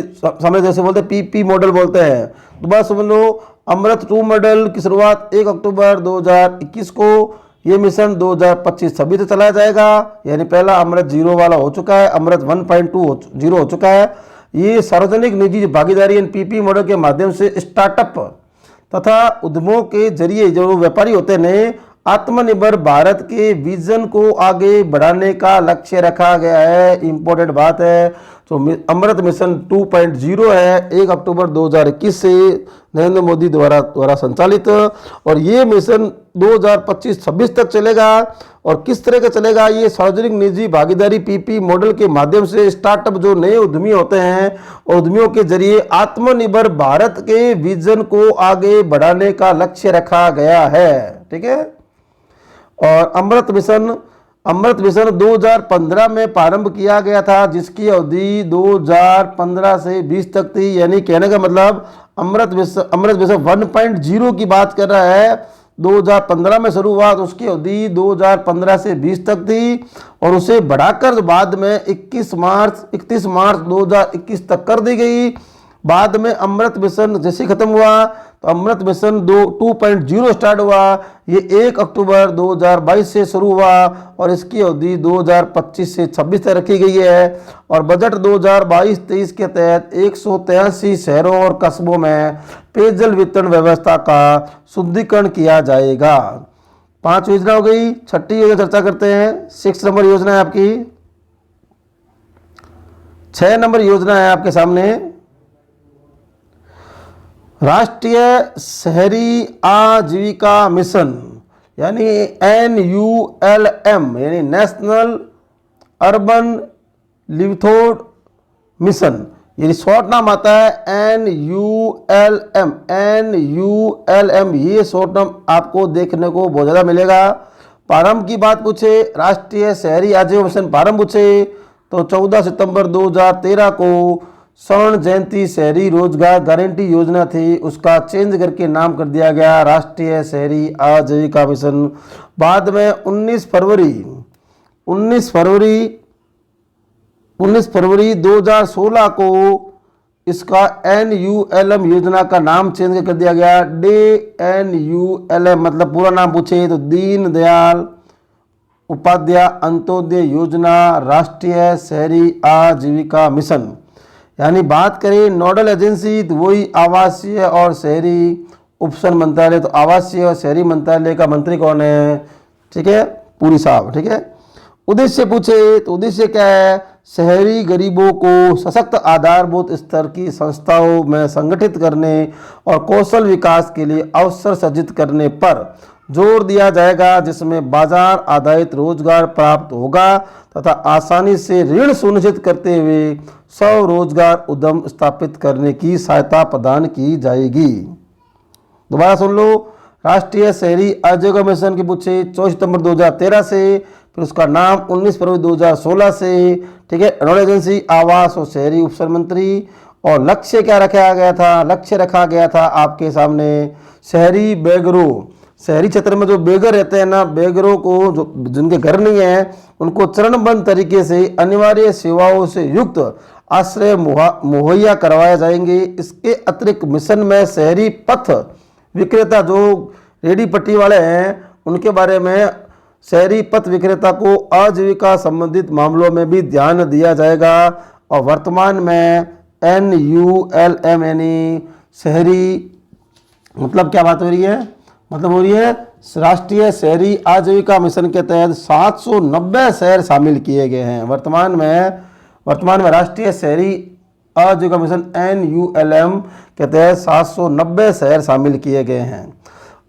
Speaker 1: समझ, जैसे बोलते हैं पीपी मॉडल बोलते हैं। तो बस समझ लो, अमृत 2 मॉडल की शुरुआत 1 अक्टूबर 2021 को, ये मिशन 2025-26 से चलाया जाएगा, यानी पहला अमृत 0 वाला हो चुका है, अमृत 1.20 हो चुका है। ये सार्वजनिक निजी भागीदारी पीपी मॉडल के माध्यम से स्टार्टअप तथा उद्यमों के जरिए जो व्यापारी होते हैं आत्मनिर्भर भारत के विजन को आगे बढ़ाने का लक्ष्य रखा गया है। इंपॉर्टेंट बात है। तो अमृत मिशन 2.0 है, 1 अक्टूबर 2021 से नरेंद्र मोदी द्वारा संचालित, और ये मिशन 2025-26 तक चलेगा। और किस तरह का चलेगा, ये सार्वजनिक निजी भागीदारी पीपी मॉडल के माध्यम से स्टार्टअप जो नए उद्यमी होते हैं और उद्यमियों के जरिए आत्मनिर्भर भारत के विजन को आगे बढ़ाने का लक्ष्य रखा गया है। ठीक है। और अमृत मिशन 2015 में प्रारंभ किया गया था, जिसकी अवधि 2015 से 20 तक थी। यानी कहने का मतलब अमृत मिशन 1.0 की बात कर रहा है, 2015 में शुरू हुआ तो उसकी अवधि 2015 से 20 तक थी और उसे बढ़ाकर बाद में 31 मार्च 2021 तक कर दी गई। बाद में अमृत मिशन जैसे खत्म हुआ तो अमृत मिशन 2.0 स्टार्ट हुआ। ये 1 अक्टूबर 2022 से शुरू हुआ और इसकी अवधि 2025 से 26 तक रखी गई है। और बजट 2022-23 के तहत 183 शहरों और कस्बों में पेयजल वितरण व्यवस्था का शुद्धिकरण किया जाएगा। 5 योजना हो गई। 6ठी योजना चर्चा करते हैं। 6 नंबर योजना है आपकी। 6 नंबर योजना है आपके सामने, राष्ट्रीय शहरी आजीविका मिशन, यानी NULM, यानी नेशनल अर्बन लिवलीहुड मिशन। ये शॉर्ट नाम आता है NULM, NULM, ये शॉर्ट नाम आपको देखने को बहुत ज़्यादा मिलेगा। प्रारंभ की बात पूछे, राष्ट्रीय शहरी आजीविका मिशन प्रारंभ पूछे तो 14 सितंबर 2013 को स्वर्ण जयंती शहरी रोजगार गारंटी योजना थी, उसका चेंज करके नाम कर दिया गया राष्ट्रीय शहरी आजीविका मिशन। बाद में 19 फरवरी 2016 को इसका NULM योजना का नाम चेंज कर दिया गया DNULM, मतलब पूरा नाम पूछे तो दीन दयाल उपाध्याय अंत्योदय योजना राष्ट्रीय शहरी आजीविका मिशन। यानी बात करें नोडल एजेंसी तो वही आवासीय और शहरी उपसन मंत्रालय, तो आवासीय और शहरी मंत्रालय का मंत्री कौन है, ठीक है, पुरी साहब, ठीक है। उद्देश्य पूछे तो उद्देश्य क्या है, शहरी गरीबों को सशक्त आधारभूत स्तर की संस्थाओं में संगठित करने और कौशल विकास के लिए अवसर सृजित करने पर जोर दिया जाएगा, जिसमें बाजार आधारित रोजगार प्राप्त होगा तथा आसानी से ऋण सुनिश्चित करते हुए स्वरोजगार उद्यम स्थापित करने की सहायता प्रदान की जाएगी। दोबारा सुन लो, राष्ट्रीय शहरी आजीविका मिशन की पूछे 24 सितंबर 2013 से, फिर उसका नाम 19 फरवरी 2016 से, ठीक है। नोडल एजेंसी आवास और शहरी उपसन मंत्री। और लक्ष्य क्या रखा गया था, लक्ष्य रखा गया था आपके सामने शहरी बेघरों, शहरी क्षेत्र में जो बेघर रहते हैं ना, बेघरों को जो जिनके घर नहीं है उनको चरणबद्ध तरीके से अनिवार्य सेवाओं से युक्त आश्रय मुहैया करवाए जाएंगे। इसके अतिरिक्त मिशन में शहरी पथ विक्रेता जो रेडी पट्टी वाले हैं उनके बारे में, शहरी पथ विक्रेता को आजीविका संबंधित मामलों में भी ध्यान दिया जाएगा। और वर्तमान में NULM यानी शहरी, मतलब क्या बात हो रही है, मतलब हो रही है राष्ट्रीय शहरी आजीविका मिशन के तहत 790 शहर शामिल किए गए हैं। वर्तमान में राष्ट्रीय शहरी आजीविका मिशन NULM के तहत 790 शहर शामिल किए गए हैं।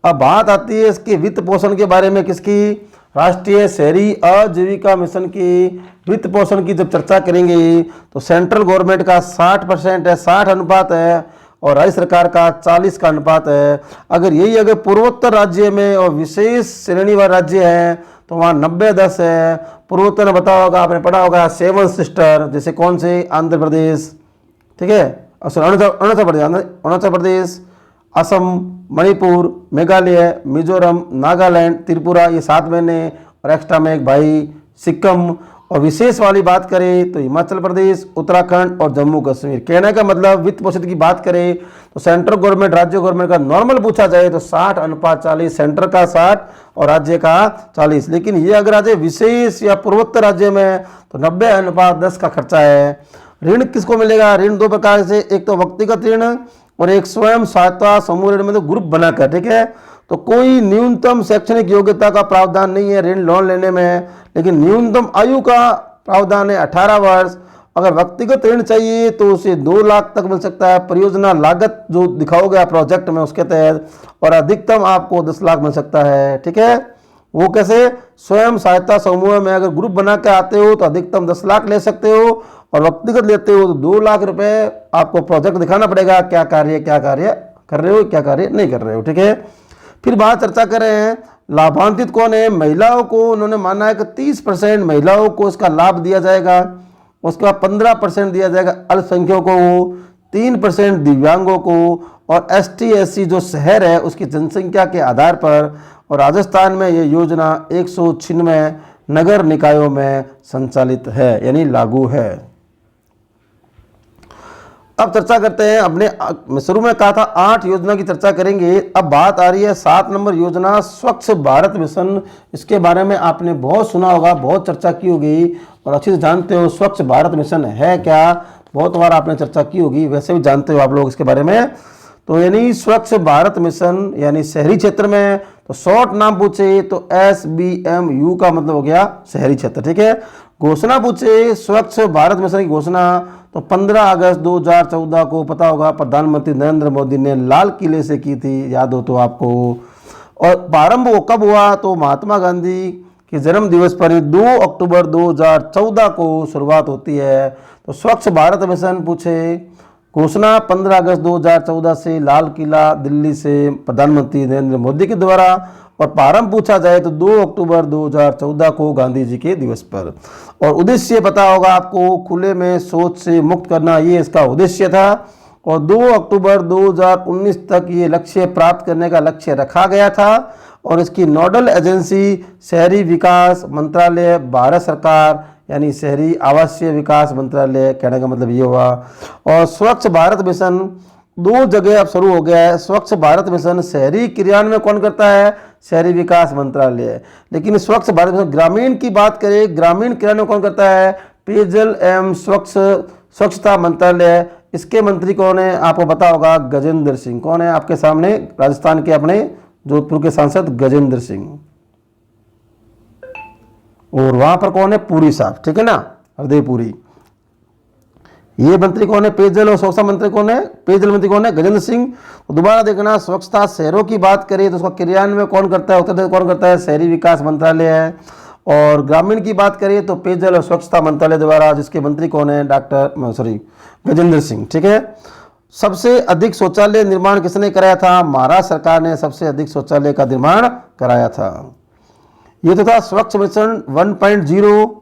Speaker 1: अब बात आती है इसके वित्त पोषण के बारे में, किसकी, राष्ट्रीय शहरी आजीविका मिशन की वित्त पोषण की जब चर्चा करेंगे तो सेंट्रल गवर्नमेंट का 60% है, 60 अनुपात है, और राज्य सरकार का 40 का अनुपात है। अगर पूर्वोत्तर राज्य में और विशेष श्रेणी वाले राज्य हैं तो वहाँ 90-10 है। पूर्वोत्तर में बताया होगा, आपने पढ़ा होगा 7 सिस्टर, जैसे कौन से, आंध्र प्रदेश, ठीक है, अरुणाचल प्रदेश, असम, मणिपुर, मेघालय, मिजोरम, नागालैंड, त्रिपुरा, ये 7 महीने, और एक्स्ट्रा में एक भाई सिक्किम। और विशेष वाली बात करें तो हिमाचल प्रदेश, उत्तराखंड और जम्मू कश्मीर। कहने का मतलब वित्त पोषण की बात करें तो सेंट्रल गवर्नमेंट राज्य गवर्नमेंट का नॉर्मल पूछा जाए तो 60:40, सेंटर का 60 और राज्य का 40। लेकिन ये अगर राज्य विशेष या पूर्वोत्तर राज्य में तो 90:10 का खर्चा है। ऋण किसको मिलेगा, ऋण 2 प्रकार से, एक तो व्यक्तिगत ऋण और एक स्वयं सहायता समूह ऋण में तो ग्रुप बनाकर, ठीक है। तो कोई न्यूनतम शैक्षणिक योग्यता का प्रावधान नहीं है ऋण लोन लेने में, लेकिन न्यूनतम आयु का प्रावधान है 18 वर्ष। अगर व्यक्तिगत ऋण चाहिए तो उसे 2 लाख तक मिल सकता है, परियोजना लागत जो दिखाओगे आप प्रोजेक्ट में उसके तहत, और अधिकतम आपको 10 लाख मिल सकता है, ठीक है। वो कैसे, स्वयं सहायता समूह में अगर ग्रुप बना के आते हो तो अधिकतम 10 लाख ले सकते हो, और व्यक्तिगत लेते हो तो 2 लाख रुपए आपको प्रोजेक्ट दिखाना पड़ेगा, क्या कार्य कर रहे हो, क्या कार्य नहीं कर रहे हो, ठीक है। फिर बात चर्चा कर रहे हैं लाभान्वित कौन है, महिलाओं को उन्होंने माना है कि 30% महिलाओं को इसका लाभ दिया जाएगा, उसके बाद 15% दिया जाएगा अल्पसंख्यकों को, 3% दिव्यांगों को, और ST SC जो शहर है उसकी जनसंख्या के आधार पर। और राजस्थान में ये योजना 196 नगर निकायों में संचालित है, यानी लागू है। अब चर्चा करते हैं, अपने शुरू में कहा था 8 योजना की चर्चा करेंगे। अब बात आ रही है 7 नंबर योजना स्वच्छ भारत मिशन। इसके बारे में आपने बहुत सुना होगा, बहुत चर्चा की होगी और अच्छे से जानते हो स्वच्छ भारत मिशन है क्या, बहुत बार आपने चर्चा की होगी, वैसे भी जानते हो आप लोग इसके बारे में। तो यानी स्वच्छ भारत मिशन यानी शहरी क्षेत्र में, तो शॉर्ट नाम पूछे तो SBMU का मतलब हो गया शहरी क्षेत्र, ठीक है। घोषणा पूछे स्वच्छ भारत मिशन की घोषणा तो 15 अगस्त 2014 को पता होगा प्रधानमंत्री नरेंद्र मोदी ने लाल किले से की थी, याद हो तो आपको। और प्रारंभ वो कब हुआ तो महात्मा गांधी के जन्म दिवस पर 2 अक्टूबर 2014 को शुरुआत होती है। तो तो स्वच्छ भारत मिशन पूछे, घोषणा 15 अगस्त 2014 से लाल किला दिल्ली से प्रधानमंत्री नरेंद्र मोदी के द्वारा, और प्रारंभ पूछा जाए तो 2 अक्टूबर 2014 को गांधी जी के दिवस पर। और उद्देश्य पता होगा आपको, खुले में शौच से मुक्त करना, ये इसका उद्देश्य था। और 2 अक्टूबर 2019 तक ये लक्ष्य प्राप्त करने का लक्ष्य रखा गया था। और इसकी नोडल एजेंसी शहरी विकास मंत्रालय, भारत सरकार, यानी शहरी आवासीय विकास मंत्रालय, कहने का मतलब ये हुआ। और स्वच्छ भारत मिशन 2 जगह अब शुरू हो गया है। स्वच्छ भारत मिशन शहरी क्रियान्वयन कौन करता है? शहरी विकास मंत्रालय। लेकिन स्वच्छ भारत मिशन ग्रामीण की बात करें, ग्रामीण क्रियान्वयन कौन करता है? पेयजल एवं स्वच्छता मंत्रालय। इसके मंत्री कौन है? आपको पता होगा, गजेंद्र सिंह। कौन है आपके सामने? राजस्थान के अपने जोधपुर के सांसद गजेंद्र सिंह। और वहां पर कौन है? पुरी साहब, ठीक है ना, हरदेव पुरी। ये मंत्री कौन है? पेयजल और स्वच्छता मंत्री कौन है? पेयजल मंत्री कौन है? गजेंद्र सिंह। तो दोबारा देखना, स्वच्छता शहरों की बात करें तो उसका क्रियान्वयन कौन करता है? उत्तर प्रदेश कौन करता है? शहरी विकास मंत्रालय है। और ग्रामीण की बात करें तो पेयजल और स्वच्छता मंत्रालय द्वारा, जिसके मंत्री कौन है? गजेंद्र सिंह, ठीक है। सबसे अधिक शौचालय निर्माण किसने कराया था? महाराष्ट्र सरकार ने सबसे अधिक शौचालय का निर्माण कराया था। ये तो था स्वच्छ मिशन 1.0।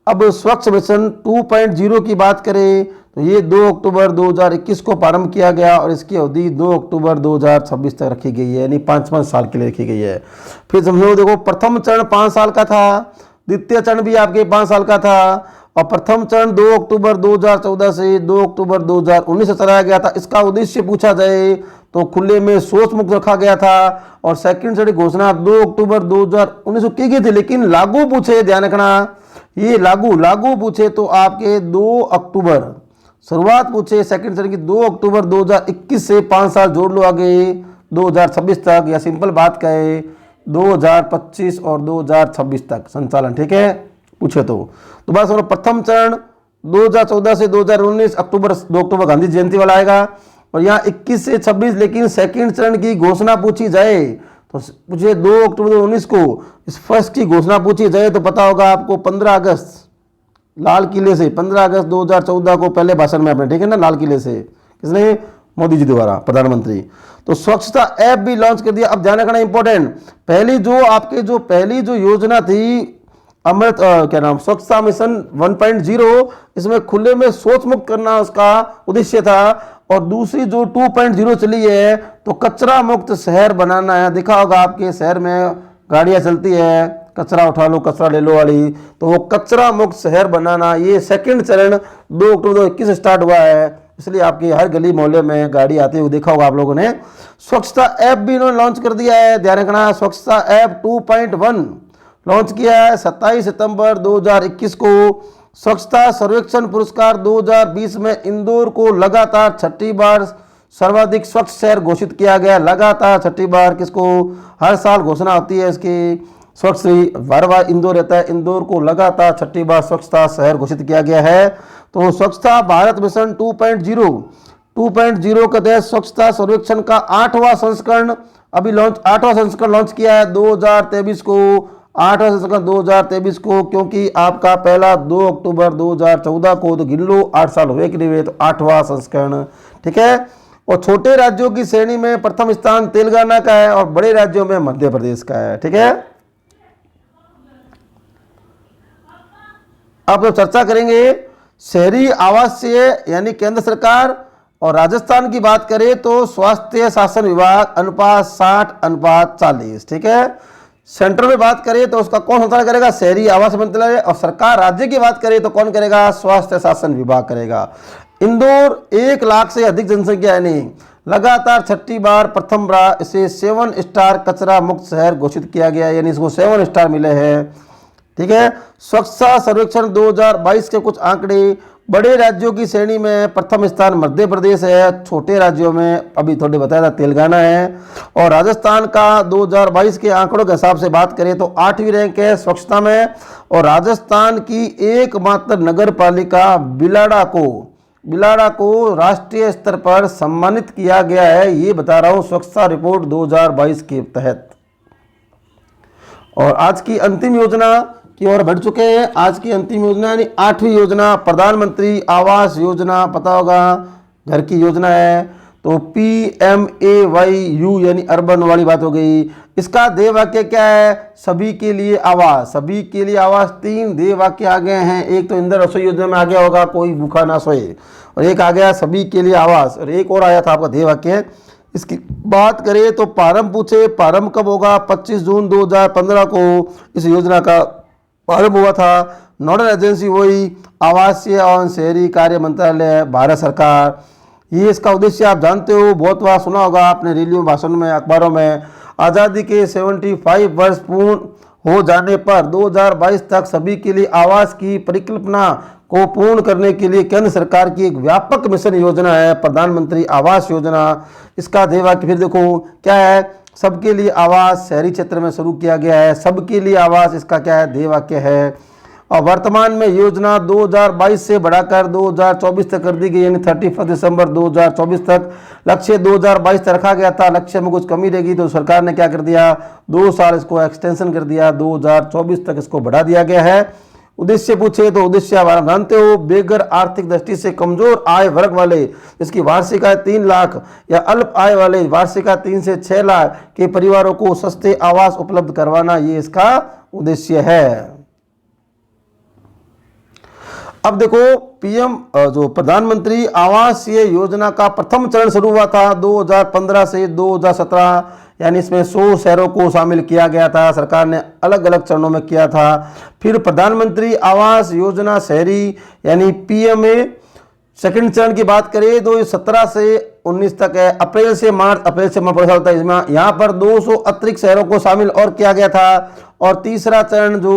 Speaker 1: अब स्वच्छ मिशन 2.0 की बात करें तो ये 2 अक्टूबर 2021 को प्रारंभ किया गया और इसकी अवधि 2 अक्टूबर 2026 तक रखी गई है, यानी 5 साल के लिए रखी गई है। फिर समझो, देखो, प्रथम चरण 5 साल का था, द्वितीय चरण भी आपके 5 साल का था। और प्रथम चरण 2 अक्टूबर 2014 से 2 अक्टूबर 2019 से चलाया गया था। इसका उद्देश्य पूछा जाए तो खुले में शौच मुक्त रखा गया था। और सेकंड चरण की घोषणा 2 अक्टूबर 2019 को की गई थी, लेकिन लागू पूछे, ध्यान रखना, ये लागू पूछे तो आपके 2 अक्टूबर, शुरुआत पूछे सेकंड चरण की 2 अक्टूबर 2021 से 5 साल जोड़ लो आगे 2026 तक, या सिंपल बात कहे 2025 और 2026 तक संचालन, ठीक है, पूछे तो बस। और प्रथम चरण 2014 से 2019 अक्टूबर 2 अक्टूबर गांधी जयंती वाला आएगा, और यहाँ 21 से 26। लेकिन सेकंड चरण की घोषणा पूछी जाए तो पूछे 2 अक्टूबर 2019 को इस फर्स्ट की घोषणा पूछी जाए तो पता होगा आपको 15 अगस्त लाल किले से, 15 अगस्त 2014 को पहले भाषण में आपने, ठीक है ना, लाल किले से किसने? मोदी जी द्वारा, प्रधानमंत्री। तो स्वच्छता ऐप भी लॉन्च कर दिया। अब ध्यान रखना इंपॉर्टेंट, पहली जो योजना थी अमृत, क्या नाम, स्वच्छता मिशन 1.0, इसमें खुले में शौच मुक्त करना उसका उद्देश्य था। और दूसरी जो 2.0 चली है तो कचरा मुक्त शहर बनाना है। देखा होगा आपके शहर में गाड़ियां चलती है, कचरा उठा लो कचरा ले लो वाली, तो वो कचरा मुक्त शहर बनाना, ये सेकंड चरण 2 अक्टूबर 2021 से स्टार्ट हुआ है। इसलिए आपकी हर गली मोहल्ले में गाड़ी आती हुई देखा होगा आप लोगों ने। स्वच्छता ऐप भी इन्होंने लॉन्च कर दिया है, ध्यान रखना, स्वच्छता ऐप 2.1 लॉन्च किया है 27 सितंबर 2021 को। स्वच्छता सर्वेक्षण पुरस्कार 2020 में इंदौर को लगातार 6ठी बार सर्वाधिक स्वच्छ शहर घोषित किया गया। लगातार 6ठी बार, किसको? हर साल घोषणा होती है इसकी, स्वच्छ हर बार इंदौर रहता है, इंदौर को लगातार 6ठी बार स्वच्छता शहर घोषित किया गया है। तो स्वच्छता भारत मिशन 2.0 के तहत स्वच्छता सर्वेक्षण का 8वां संस्करण अभी लॉन्च, 8वां संस्करण लॉन्च किया है 2023 को, 8वां संस्करण 2023 को, क्योंकि आपका पहला 2 अक्टूबर 2014 को, तो गिन लो 8 साल हुए कि नहीं हुए, तो 8वां संस्करण, ठीक है। और छोटे राज्यों की श्रेणी में प्रथम स्थान तेलंगाना का है और बड़े राज्यों में मध्य प्रदेश का है, ठीक है। अब तो चर्चा करेंगे शहरी आवासीय यानी केंद्र सरकार, और राजस्थान की बात करें तो स्वास्थ्य शासन विभाग अनुपात 60:40, ठीक है। सेंटर में बात करें तो उसका कौन संचालन करेगा? शहरी आवास मंत्रालय। और सरकार राज्य की बात करें तो कौन करेगा? स्वास्थ्य शासन विभाग करेगा। इंदौर 1 लाख से अधिक जनसंख्या है, नहीं, लगातार 6ठी बार प्रथम बार इसे 7 स्टार कचरा मुक्त शहर घोषित किया गया, यानी इसको 7 स्टार मिले हैं, ठीक है। स्वच्छता सर्वेक्षण 2022 के कुछ आंकड़े, बड़े राज्यों की श्रेणी में प्रथम स्थान मध्य प्रदेश है, छोटे राज्यों में अभी थोड़े बताया था तेलंगाना है। और राजस्थान का 2022 के आंकड़ों के हिसाब से बात करें तो 8वीं रैंक है स्वच्छता में। और राजस्थान की एकमात्र नगर पालिका बिलाड़ा को राष्ट्रीय स्तर पर सम्मानित किया गया है, ये बता रहा हूं स्वच्छता रिपोर्ट 2022 के तहत। और आज की अंतिम योजना की ओर बढ़ चुके हैं। आज की अंतिम योजना यानी 8वीं योजना प्रधानमंत्री आवास योजना, पता होगा घर की योजना है। तो PMAYU यानी अर्बन वाली बात हो गई। इसका ध्येय वाक्य क्या है? सभी के लिए आवास। सभी के लिए आवास 3 ध्येय वाक्य आ गए हैं। एक तो इंदिरा रसोई योजना में आ गया होगा कोई भूखा ना सोए, और एक आ गया सभी के लिए आवास, और एक और आया था आपका ध्येय वाक्य। इसकी बात करें तो प्रारंभ पूछे, प्रारंभ कब होगा? 25 जून 2015 को इस योजना का प्रारंभ हुआ था। नोडल एजेंसी वही आवासीय और शहरी कार्य मंत्रालय, भारत सरकार। ये इसका उद्देश्य आप जानते हो, बहुत बार सुना होगा आपने रैलियों, भाषण में, अखबारों में। आज़ादी के 75 वर्ष पूर्ण हो जाने पर 2022 तक सभी के लिए आवास की परिकल्पना को पूर्ण करने के लिए केंद्र सरकार की एक व्यापक मिशन योजना है प्रधानमंत्री आवास योजना। इसका ध्येय वाक्य फिर देखो क्या है? सबके लिए आवास शहरी क्षेत्र में शुरू किया गया है। सबके लिए आवास इसका क्या है? ध्येय वाक्य है। और वर्तमान में योजना 2022 से बढ़ाकर 2024 तक कर दी गई, यानी 31 दिसंबर 2024 तक। लक्ष्य 2022 तक रखा गया था, लक्ष्य में कुछ कमी रहेगी तो सरकार ने क्या कर दिया, 2 साल इसको एक्सटेंशन कर दिया, 2024 तक इसको बढ़ा दिया गया है। उद्देश्य पूछे तो उद्देश्य आप जानते हो, बेघर आर्थिक दृष्टि से कमजोर आय वर्ग वाले, जिसकी वार्षिक आय 3 लाख या अल्प आय वाले वार्षिक आय 3 से 6 लाख के परिवारों को सस्ते आवास उपलब्ध करवाना, ये इसका उद्देश्य है। अब देखो पीएम जो प्रधानमंत्री आवास योजना का प्रथम चरण शुरू हुआ था 2015 से 2017, यानी इसमें 100 शहरों को शामिल किया गया था। सरकार ने अलग अलग चरणों में किया था। फिर प्रधानमंत्री आवास योजना शहरी यानी PMA सेकंड चरण की बात करें तो ये 17 से 19 तक है। अप्रैल से मार्च होता है। इसमें यहाँ पर 200 अतिरिक्त शहरों को शामिल और किया गया था। और तीसरा चरण जो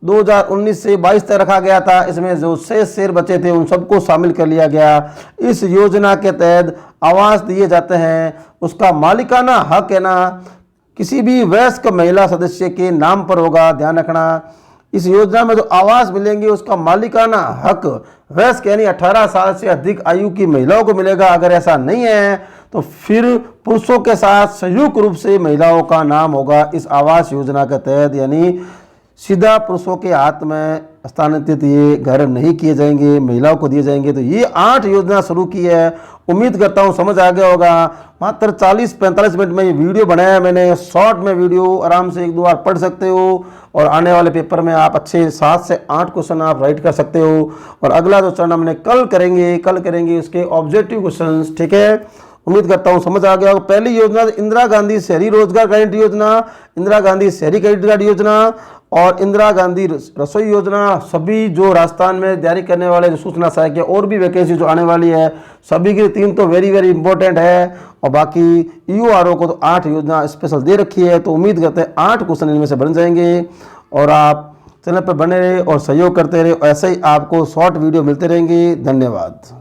Speaker 1: 2019 से 22 तक रखा गया था, इसमें जो शेष शहर बचे थे उन सबको शामिल कर लिया गया। इस योजना के तहत आवास दिए जाते हैं, उसका मालिकाना हक है ना किसी भी वयस्क महिला सदस्य के नाम पर होगा, ध्यान रखना। इस योजना में जो आवास मिलेंगे उसका मालिकाना हक वयस्क यानी 18 साल से अधिक आयु की महिलाओं को मिलेगा। अगर ऐसा नहीं है तो फिर पुरुषों के साथ संयुक्त रूप से महिलाओं का नाम होगा इस आवास योजना के तहत, यानी सीधा पुरुषों के हाथ में स्थानांतरित ये घर नहीं किए जाएंगे, महिलाओं को दिए जाएंगे। तो ये 8 योजना शुरू की है। उम्मीद करता हूँ समझ आ गया होगा। मात्र 40-45 मिनट में ये वीडियो बनाया मैंने, शॉर्ट में वीडियो, आराम से 1-2 बार पढ़ सकते हो और आने वाले पेपर में आप अच्छे 7 से 8 क्वेश्चन आप राइट कर सकते हो। और अगला जो चरण हमने कल करेंगे उसके ऑब्जेक्टिव क्वेश्चन, ठीक है। उम्मीद करता हूँ समझ आ गया होगा। पहली योजना इंदिरा गांधी शहरी रोजगार गारंटी योजना, इंदिरा गांधी शहरी क्रेडिट कार्ड योजना और इंदिरा गांधी रसोई योजना। सभी जो राजस्थान में तैयारी करने वाले जो सूचना सहायक है और भी वैकेंसी जो आने वाली है, सभी की 3 तो वेरी इंपॉर्टेंट है। और बाकी EORO को तो 8 योजना स्पेशल दे रखी है। तो उम्मीद करते हैं 8 क्वेश्चन इनमें से बन जाएंगे। और आप चैनल पर बने रहे और सहयोग करते रहे, ऐसे ही आपको शॉर्ट वीडियो मिलते रहेंगे। धन्यवाद।